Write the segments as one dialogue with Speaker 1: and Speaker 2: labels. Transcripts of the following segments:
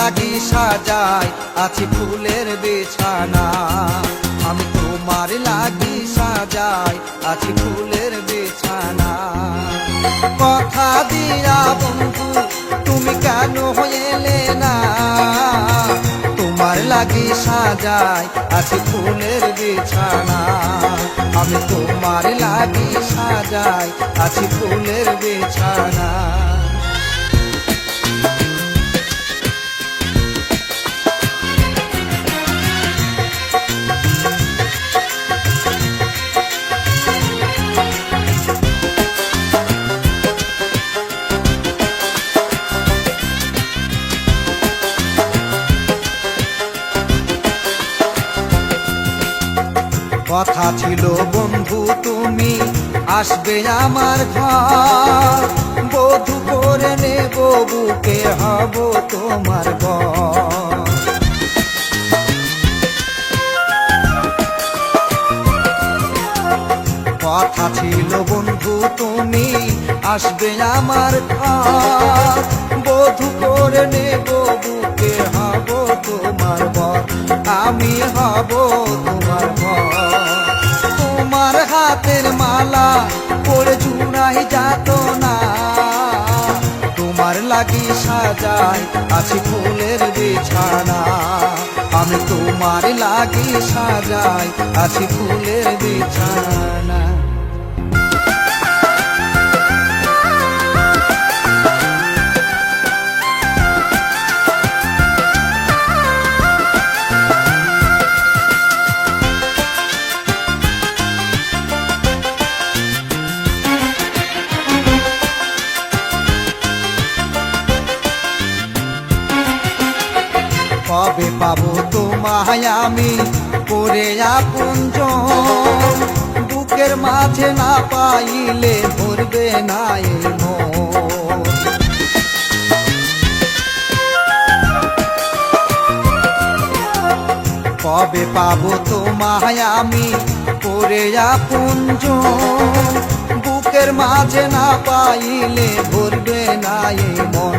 Speaker 1: লাগি সাজাই আছি ফুলের বিছানা, আমি তোমার লাগি সাজাই আছি ফুলের বিছানা। কথা দিয়া বন্ধু তুমি কেন এলে না, তোমার লাগি সাজাই আছি ফুলের বিছানা, আমি তোমার লাগি সাজাই আছি ফুলের বিছানা। কথা ছিল বন্ধু তুমি আসবে আমার ঘর, বধূ করে নেব বুকে হব তোমার ঘর। কথা ছিল বন্ধু তুমি আসবে আমার ঘর, বধূ করে নেব বুকে হব তোমার বর, আমি হব তোমার বর। তোমার হাতের মালা পরে জুড়াই যাত না, তোমার লাগি সাজাই আছি ফুলের বিছানা, আমি তোমার লাগি সাজাই আছি ফুলের বিছানা। কবে পাবো তোমায় আমি করে আপনজন, বুকের মাঝে না পাইলে ভরবে না এ মন। কবে পাবো তোমায় আমি করে আপনজন, বুকের মাঝে না পাইলে ভরবে না এ মন,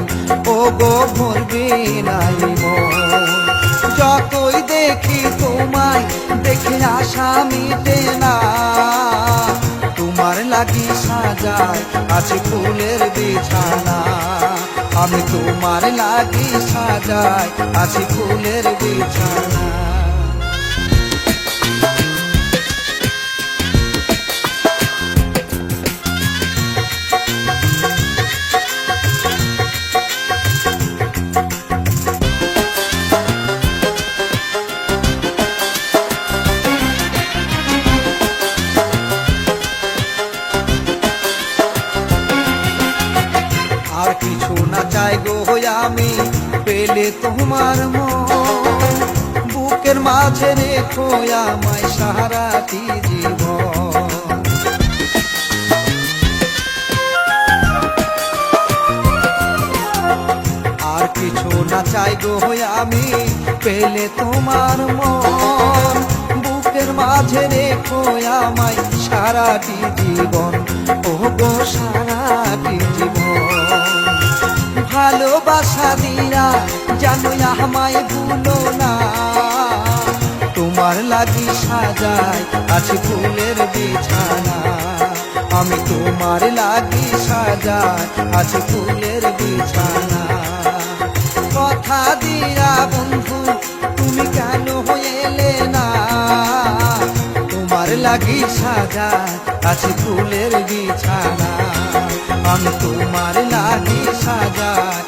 Speaker 1: ও গো ভরবে না এ মন। যতই দেখি তোমায় দেখে আশা মিটে না, তোমার লাগি সাজাই আছি ফুলের বিছানা, আমি তোমার লাগি সাজাই আছি ফুলের বিছানা। আর কিছু না চাই গো আমি পেলে তোমার মন, বুকের মাঝে রেখো আমায় সারাটি জীবন। আর কিছু না চাই গো আমি পেলে তোমার মন, বুকের মাঝে রেখো আমায় সারাটি জীবন, ও গো সারাটি জীবন। ভালোবাসা দিয়া জানো আমায় ভুলো না, তোমার লাগি সাজাই আছি ফুলের বিছানা, আমি তোমার লাগি সাজাই আছি ফুলের বিছানা। কথা দিয়া বন্ধু তুমি কেন এলে না, তোমার লাগি সাজাই আছি ফুলের বিছানা, আমি তোমার লাগি সাজাই